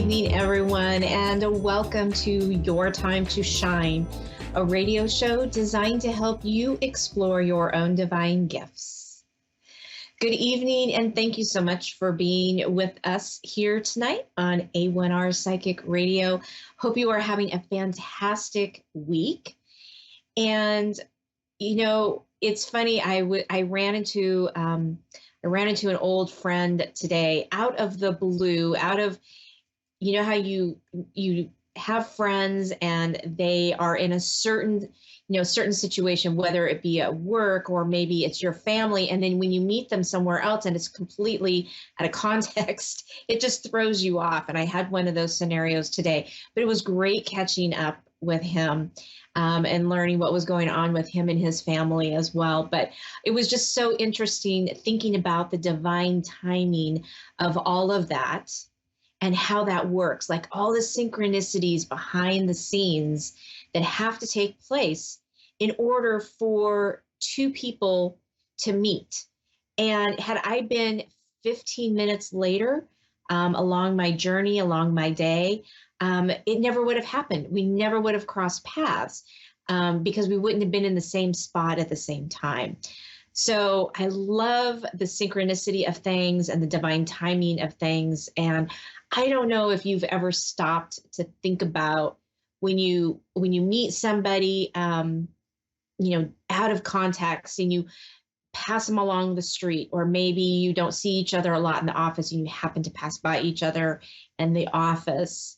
evening, everyone, and welcome to Your Time to Shine, a radio show designed to help you explore your own divine gifts. Good evening, and thank you so much for being with us here tonight on A1R Psychic Radio. Hope you are having a fantastic week. And, you know, it's funny, I ran into an old friend today out of the blue, you know how you have friends and they are in a certain situation, whether it be at work or maybe it's your family. And then when you meet them somewhere else and it's completely out of context, it just throws you off. And I had one of those scenarios today, but it was great catching up with him and learning what was going on with him and his family as well. But it was just so interesting thinking about the divine timing of all of that and how that works, like all the synchronicities behind the scenes that have to take place in order for two people to meet. And had I been 15 minutes later along my journey, along my day, it never would have happened. We never would have crossed paths because we wouldn't have been in the same spot at the same time. So I love the synchronicity of things and the divine timing of things. And I don't know if you've ever stopped to think about when you meet somebody, out of context and you pass them along the street, or maybe you don't see each other a lot in the office and you happen to pass by each other in the office.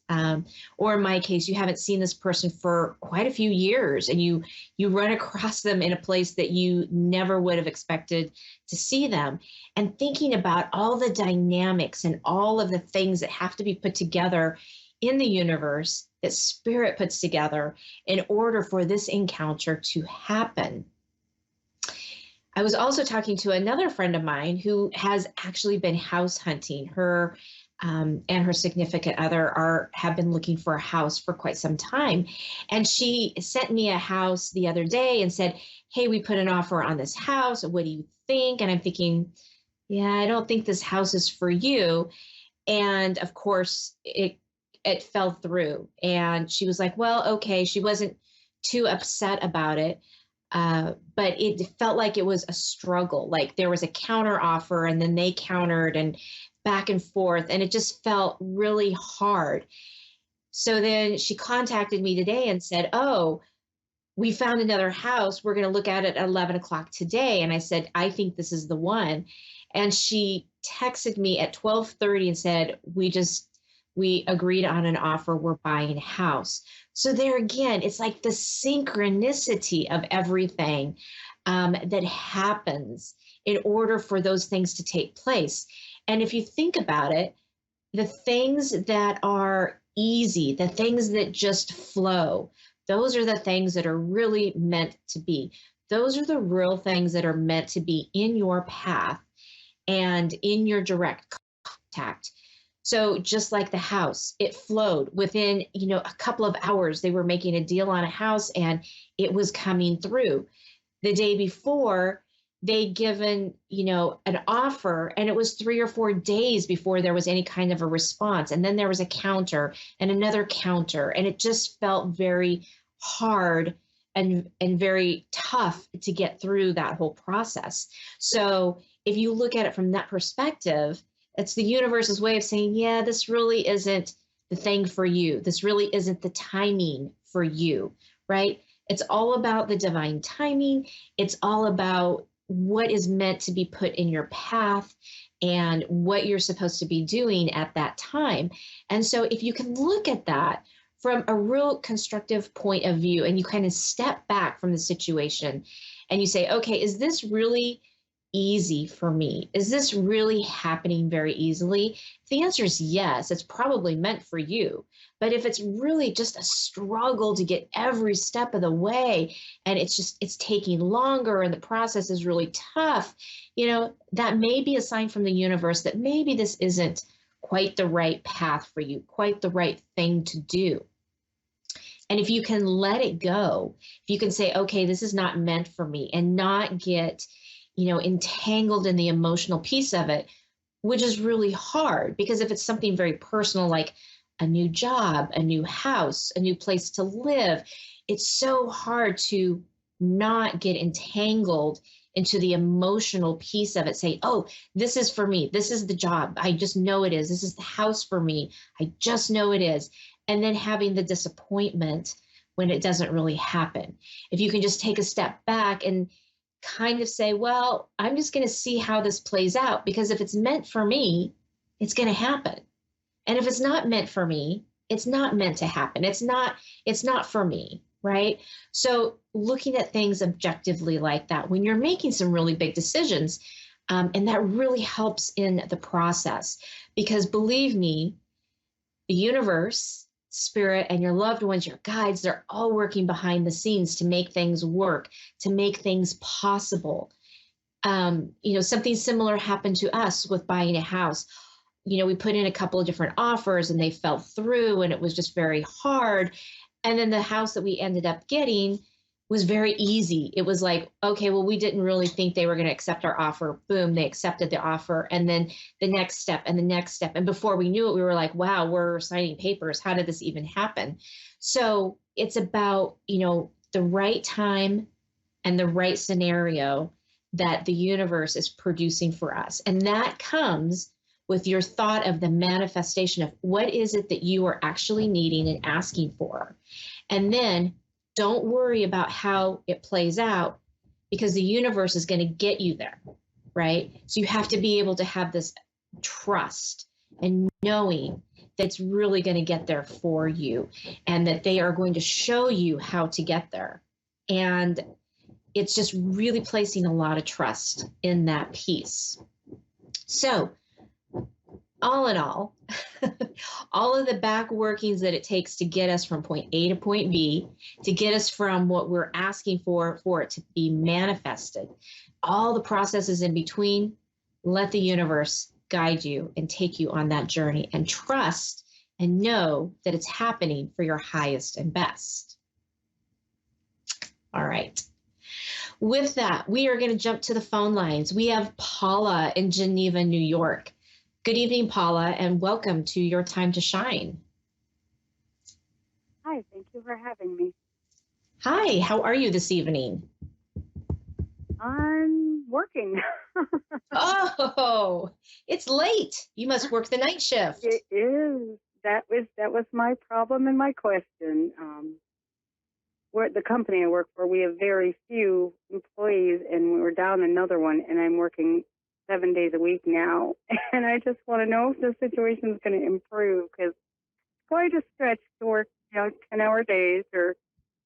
Or in my case, you haven't seen this person for quite a few years and you run across them in a place that you never would have expected to see them. And thinking about all the dynamics and all of the things that have to be put together in the universe that spirit puts together in order for this encounter to happen. I was also talking to another friend of mine who has actually been house hunting. Her and her significant other have been looking for a house for quite some time. And she sent me a house the other day and said, hey, we put an offer on this house. What do you think? And I'm thinking, yeah, I don't think this house is for you. And of course, it fell through. And she was like, well, okay. She wasn't too upset about it. But it felt like it was a struggle. Like there was a counter offer and then they countered and back and forth. And it just felt really hard. So then she contacted me today and said, oh, we found another house. We're going to look at it at 11 o'clock today. And I said, I think this is the one. And she texted me at 12:30 and said, we agreed on an offer. We're buying a house. So there again, it's like the synchronicity of everything that happens in order for those things to take place. And if you think about it, the things that are easy, the things that just flow, those are the things that are really meant to be. Those are the real things that are meant to be in your path and in your direct contact. So just like the house, it flowed within, a couple of hours. They were making a deal on a house and it was coming through. The day before, they'd given, an offer, and it was 3 or 4 days before there was any kind of a response. And then there was a counter and another counter, and it just felt very hard and very tough to get through that whole process. So if you look at it from that perspective, it's the universe's way of saying, yeah, this really isn't the thing for you. This really isn't the timing for you, right? It's all about the divine timing. It's all about what is meant to be put in your path and what you're supposed to be doing at that time. And so if you can look at that from a real constructive point of view and you kind of step back from the situation and you say, okay, is this really easy for me? Is this really happening very easily? If the answer is yes, it's probably meant for you. But if it's really just a struggle to get every step of the way and it's taking longer and the process is really tough, that may be a sign from the universe that maybe this isn't quite the right path for you, quite the right thing to do. And if you can let it go, if you can say, okay, this is not meant for me, and not get entangled in the emotional piece of it, which is really hard, because if it's something very personal, like a new job, a new house, a new place to live. It's so hard to not get entangled into the emotional piece of it. Say, oh, this is for me. This is the job. I just know it is. This is the house for me. I just know it is. And then having the disappointment when it doesn't really happen. If you can just take a step back and kind of say, well, I'm just going to see how this plays out, because if it's meant for me, it's going to happen. And if it's not meant for me, it's not meant to happen. It's not for me, right? So looking at things objectively like that, when you're making some really big decisions, and that really helps in the process, because believe me, the universe, spirit, and your loved ones, your guides, they're all working behind the scenes to make things work, to make things possible. Something similar happened to us with buying a house. We put in a couple of different offers and they fell through, and it was just very hard. And then the house that we ended up getting was very easy. It was like, okay, well, we didn't really think they were going to accept our offer. Boom, they accepted the offer. And then the next step and the next step. And before we knew it, we were like, wow, we're signing papers. How did this even happen? So it's about, the right time and the right scenario that the universe is producing for us. And that comes with your thought of the manifestation of what is it that you are actually needing and asking for. And then don't worry about how it plays out, because the universe is going to get you there, right? So you have to be able to have this trust and knowing that it's really going to get there for you, and that they are going to show you how to get there. And it's just really placing a lot of trust in that piece. So all in all, all of the back workings that it takes to get us from point A to point B, to get us from what we're asking for it to be manifested, all the processes in between, let the universe guide you and take you on that journey, and trust and know that it's happening for your highest and best. All right. With that, we are going to jump to the phone lines. We have Paula in Geneva, New York. Good evening, Paula, and welcome to Your Time to Shine. Hi, thank you for having me. Hi, how are you this evening? I'm working. Oh, it's late. You must work the night shift. It is. That was my problem and my question. We're at the company I work for, we have very few employees, and we're down another one, and I'm working 7 days a week now. And I just want to know if the situation is going to improve, because it's quite a stretch to work, 10-hour days or,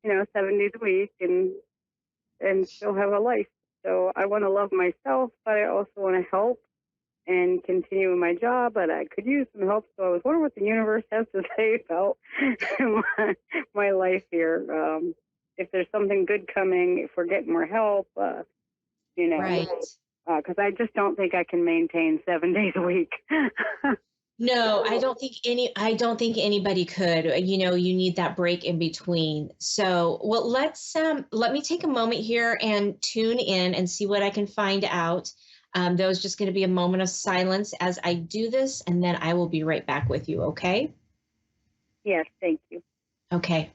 7 days a week and still have a life. So I want to love myself, but I also want to help and continue in my job, but I could use some help. So I was wondering what the universe has to say about my life here. If there's something good coming, if we're getting more help, Right. Because I just don't think I can maintain 7 days a week. No, I don't think anybody could. You need that break in between. So, well, let me take a moment here and tune in and see what I can find out. There's just going to be a moment of silence as I do this, and then I will be right back with you, okay? Yes, thank you. Okay.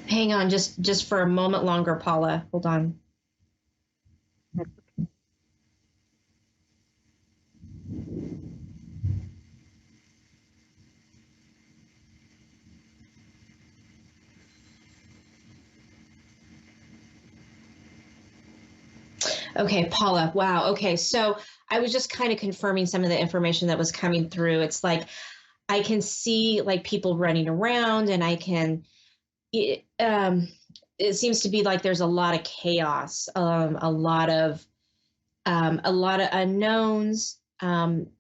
Hang on just for a moment longer, Paula. Hold on. Okay, Paula. Wow. Okay. So I was just kind of confirming some of the information that was coming through. It's like I can see like people running around, and it seems to be like there's a lot of chaos, a lot of unknowns, and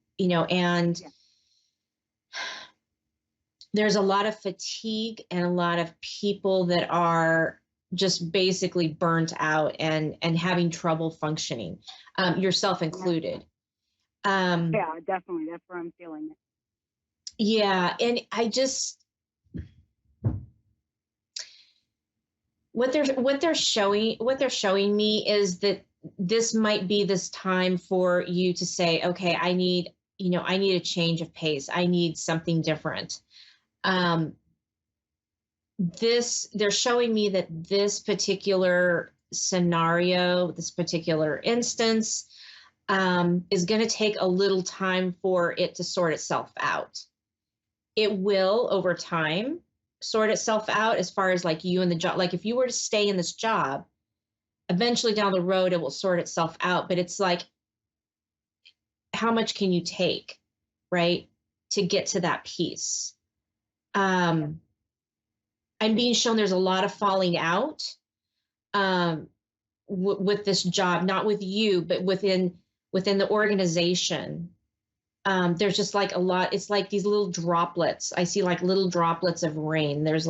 there's a lot of fatigue and a lot of people that are just basically burnt out and having trouble functioning, yourself included. Yeah, definitely. That's where I'm feeling it. Yeah, and what they're showing me is that this might be this time for you to say, okay, I need a change of pace. I need something different. They're showing me that this particular scenario, this particular instance, is going to take a little time for it to sort itself out. It will, over time, sort itself out as far as like you and the job. Like if you were to stay in this job, eventually down the road, it will sort itself out. But it's like, how much can you take, right, to get to that piece? I'm being shown there's a lot of falling out with this job, not with you, but within the organization. There's just like a lot. It's like these little droplets. I see like little droplets of rain. There's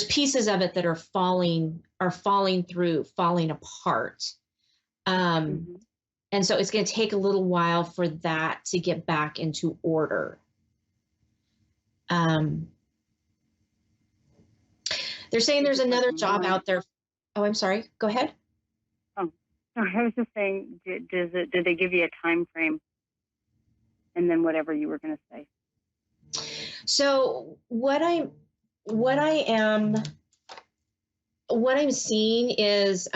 pieces of it that are falling through, falling apart. And so it's going to take a little while for that to get back into order. They're saying there's another job out there. Oh, I'm sorry. Go ahead. Oh, I was just saying, did they give you a time frame? And then whatever you were going to say. So what I'm seeing is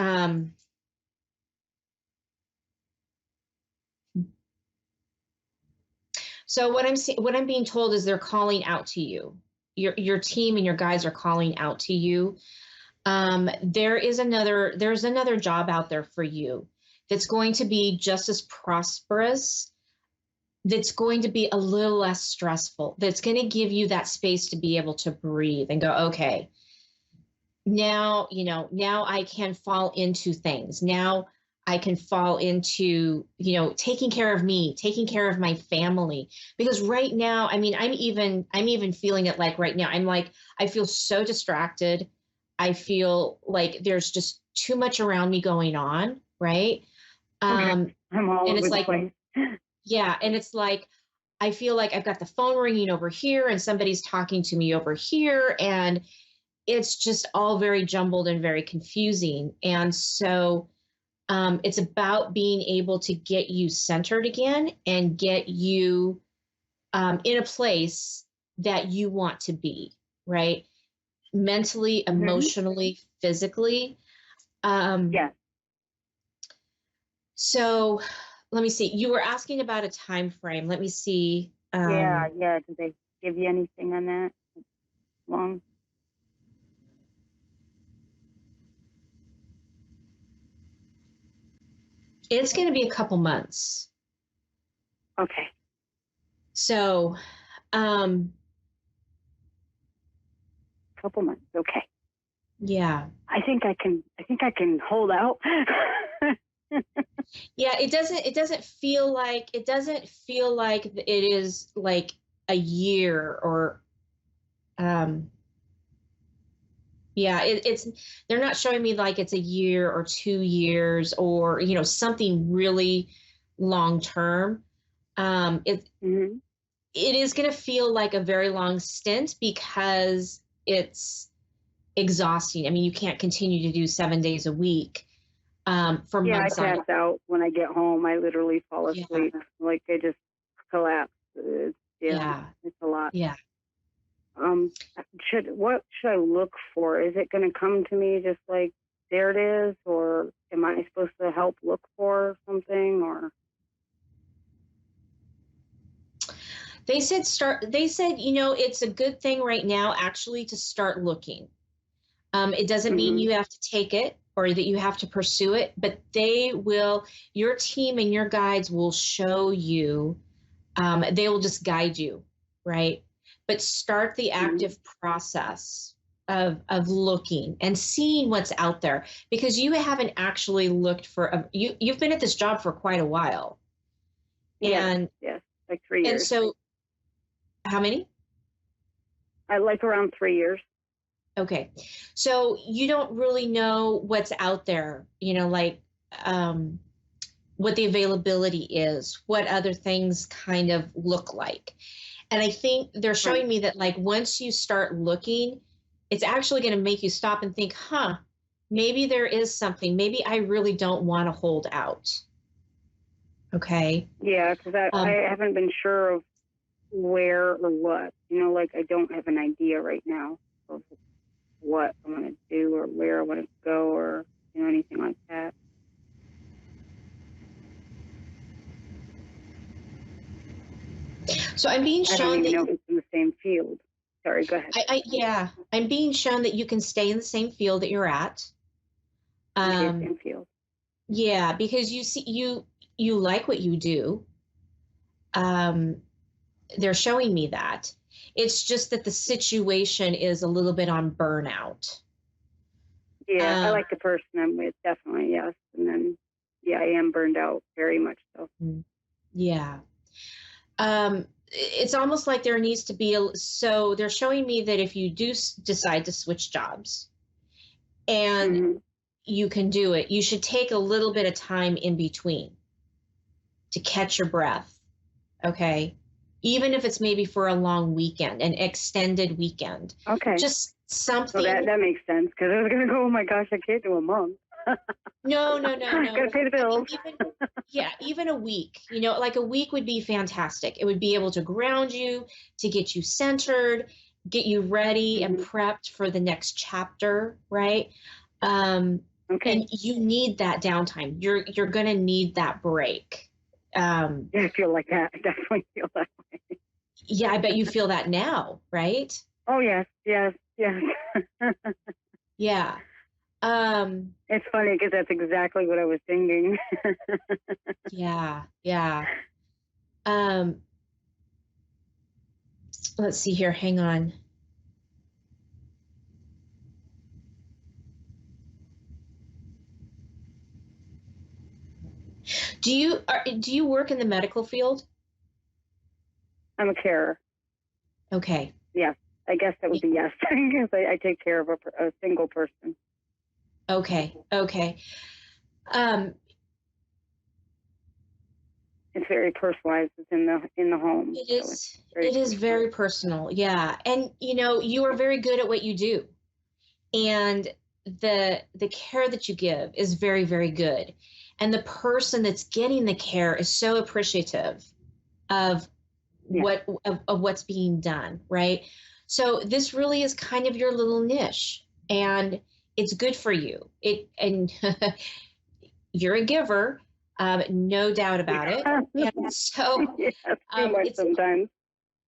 so what I'm being told is they're calling out to you. Your team and your guys are calling out to you. There's another job out there for you that's going to be just as prosperous, that's going to be a little less stressful, that's going to give you that space to be able to breathe and go, okay, now I can fall into things. Now I can fall into, taking care of me, taking care of my family. Because right now, I mean, I'm even feeling it like right now. I'm like, I feel so distracted. I feel like there's just too much around me going on. Right. I'm all over the place. Yeah. And it's like, I feel like I've got the phone ringing over here and somebody's talking to me over here. And it's just all very jumbled and very confusing. And so it's about being able to get you centered again and get you in a place that you want to be, right? Mentally, emotionally, physically. Yeah. So let me see. You were asking about a time frame. Let me see. Yeah. Did they give you anything on that? Long? It's going to be a couple months. Okay. So, couple months. Okay. Yeah. I think I can hold out. Yeah, it doesn't feel like it is like a year or yeah, it's they're not showing me like it's a year or 2 years or something really long term. It is going to feel like a very long stint because it's exhausting. I mean, you can't continue to do 7 days a week. For months I pass out when I get home. I literally fall asleep. Yeah. Like I just collapse. It's a lot. Yeah. What should I look for? Is it going to come to me just like there it is, or am I supposed to help look for something? Or they said it's a good thing right now actually to start looking. It doesn't mean you have to take it or that you have to pursue it, but your team and your guides will show you, they will just guide you, right? But start the active process of looking and seeing what's out there, because you haven't actually looked for, you've been at this job for quite a while. Yes, like 3 years. And so, How many? I like around 3 years. Okay. So you don't really know what's out there, like what the availability is, what other things kind of look like. And I think they're Right. showing me that like once you start looking, it's actually going to make you stop and think, maybe there is something. Maybe I really don't want to hold out. Okay. Yeah, because I haven't been sure of where or what. Like I don't have an idea right now of what I want to do or where I want to go or anything like that. So I'm being shown I don't even that know if it's in the same field. Sorry, go ahead. yeah, I'm being shown that you can stay in the same field that you're at. Same field. Yeah, because you like what you do. They're showing me that. It's just that the situation is a little bit on burnout. Yeah, I like the person I'm with, definitely, yes. And then, yeah, I am burned out, very much so. Yeah. It's almost like there needs to be so they're showing me that if you do decide to switch jobs and you can do it, you should take a little bit of time in between to catch your breath. Okay. Even if it's maybe for a long weekend, an extended weekend. Okay. Just something. Well, that makes sense because I was going to go, oh my gosh, I can't do a month. No. Got to pay the bills. Even a week, like a week would be fantastic. It would be able to ground you, to get you centered, get you ready and prepped for the next chapter, right? Okay. And you need that downtime. You're going to need that break. Yeah, I feel like that. I definitely feel that way. Yeah, I bet you feel that now, right? Oh, yes. Yeah. It's funny because that's exactly what I was thinking. Yeah. Let's see here. Hang on. Do you work in the medical field? I'm a carer. Okay. Yes, I guess that would be yes. Because I take care of a single person. Okay. It's very personalized. It's in the home. It is. It is very personal. Yeah, and you are very good at what you do, and the care that you give is very, very good, and the person that's getting the care is so appreciative of what's being done, right? So this really is kind of your little niche, and it's good for you. And you're a giver. No doubt about it. And so too much sometimes.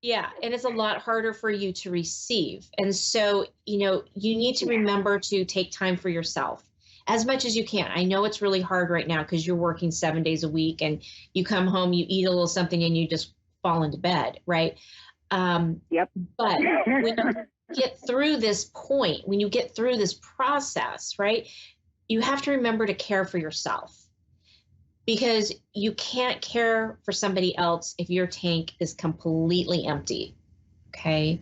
Yeah, and it's a lot harder for you to receive. And so, you need to remember to take time for yourself as much as you can. I know it's really hard right now because you're working 7 days a week and you come home, you eat a little something and you just fall into bed, right? Yep. But when you get through this point, when you get through this process, right, you have to remember to care for yourself. Because you can't care for somebody else if your tank is completely empty. Okay.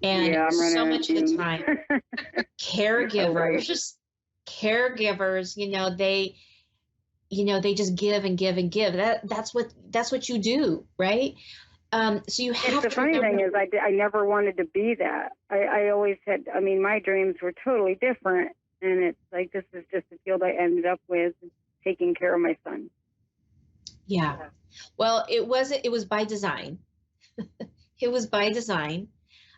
And so much of the time, caregivers, they just give and give and give. That's what you do, right? So you have the funny thing is I never wanted to be that. I always had, my dreams were totally different. And it's like, this is just the field I ended up with, taking care of my son. Yeah. Well, it was by design. It was by design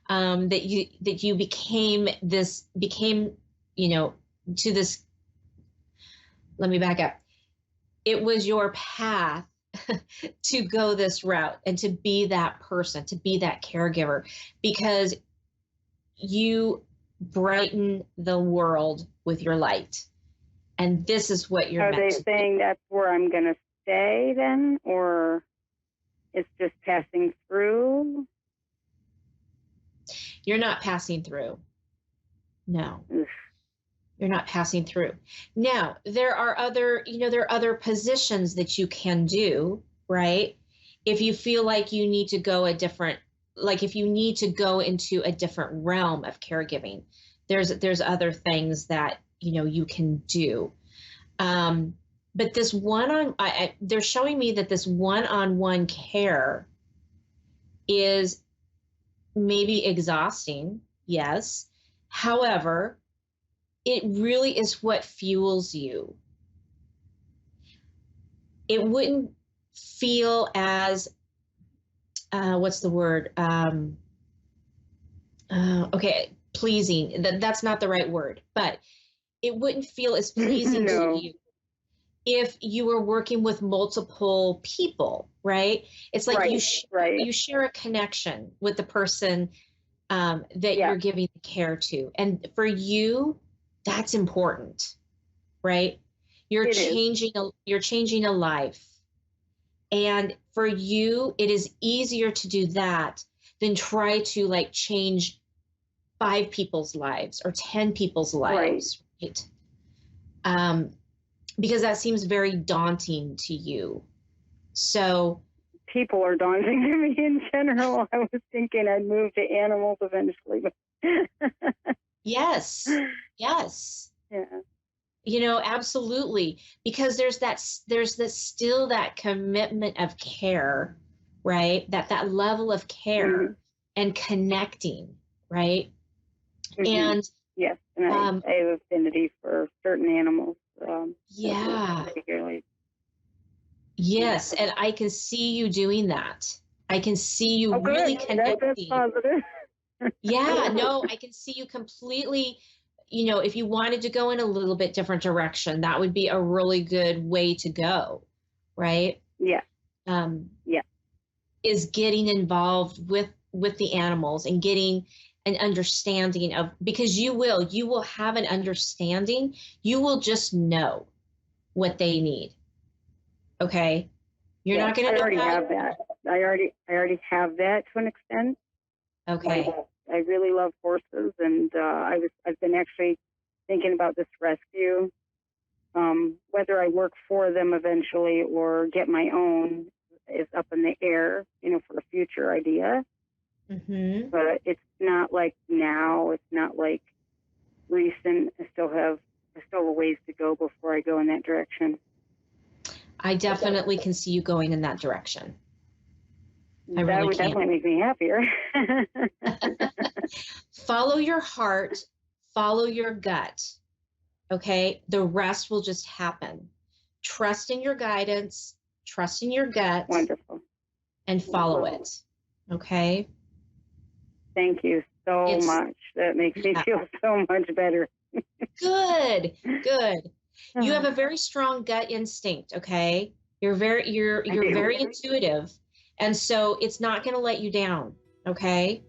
that you became to this. Let me back up. It was your path to go this route and to be that person, to be that caregiver, because you brighten the world with your light. And this is what you're meant to do. Are they saying that's where I'm going to stay then, or it's just passing through? You're not passing through. No. You're not passing through. Now, there are other positions that you can do, right? If you feel like you need to go a different like if you need to go into a different realm of caregiving, there's other things that, you can do. But this they're showing me that this one-on-one care is maybe exhausting. Yes. However, it really is what fuels you. It wouldn't feel as, what's the word? Okay, pleasing. That's not the right word, but it wouldn't feel as pleasing No. to you if you were working with multiple people, right? It's like you share a connection with the person that you're giving the care to. And for you, that's important, right? You're changing a life. And for you, it is easier to do that than try to like change 5 people's lives or 10 people's lives, right? Because that seems very daunting to you. So people are daunting to me in general. I was thinking I'd move to animals eventually. Yes. Yeah. Absolutely. Because there's still that commitment of care, right? That level of care and connecting, right? And yes, and I have affinity for certain animals. Particularly. Yes, and I can see you doing that. I can see you really connecting. That's positive. Yeah, no, I can see you completely, if you wanted to go in a little bit different direction, that would be a really good way to go, right? Yeah. Is getting involved with the animals and getting an understanding of, because you will have an understanding. You will just know what they need. Okay. You're not going to know. I already have that. I already have that to an extent. Okay. I really love horses, and I've been actually thinking about this rescue. Whether I work for them eventually or get my own is up in the air, for a future idea. Mm-hmm. But it's not like now. It's not like recent. I still have a ways to go before I go in that direction. I definitely can see you going in that direction. That would definitely make me happier. Follow your heart, follow your gut. Okay. The rest will just happen. Trust in your guidance, trust in your gut. Wonderful. And follow it. Okay. Thank you so much. That makes me feel so much better. Good. You have a very strong gut instinct. Okay. You're very intuitive. And so it's not going to let you down. Okay.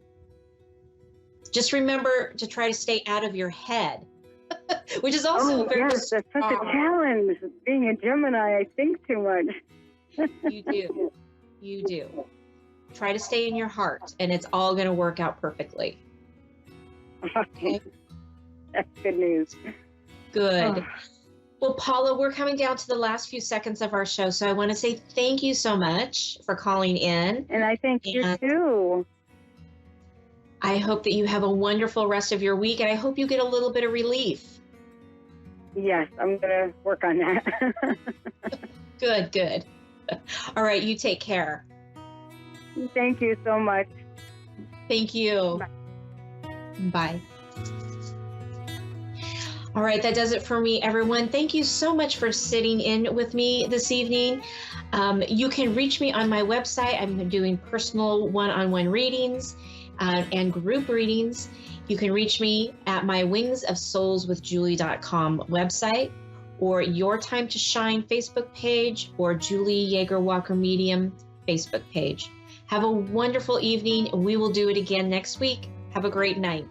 Just remember to try to stay out of your head, which is also very that's such a challenge. Being a Gemini, I think too much. You do. Try to stay in your heart, and it's all going to work out perfectly. Okay. That's good news. Good. Well, Paula, we're coming down to the last few seconds of our show, so I want to say thank you so much for calling in. And I thank you too. I hope that you have a wonderful rest of your week, and I hope you get a little bit of relief. Yes, I'm going to work on that. Good. All right, you take care. Thank you so much. Thank you. Bye. All right, that does it for me, everyone. Thank you so much for sitting in with me this evening. You can reach me on my website. I'm doing personal one-on-one readings and group readings. You can reach me at my wingsofsoulswithjulie.com website, or Your Time to Shine Facebook page, or Julie YeagerWalker Medium Facebook page. Have a wonderful evening. We will do it again next week. Have a great night.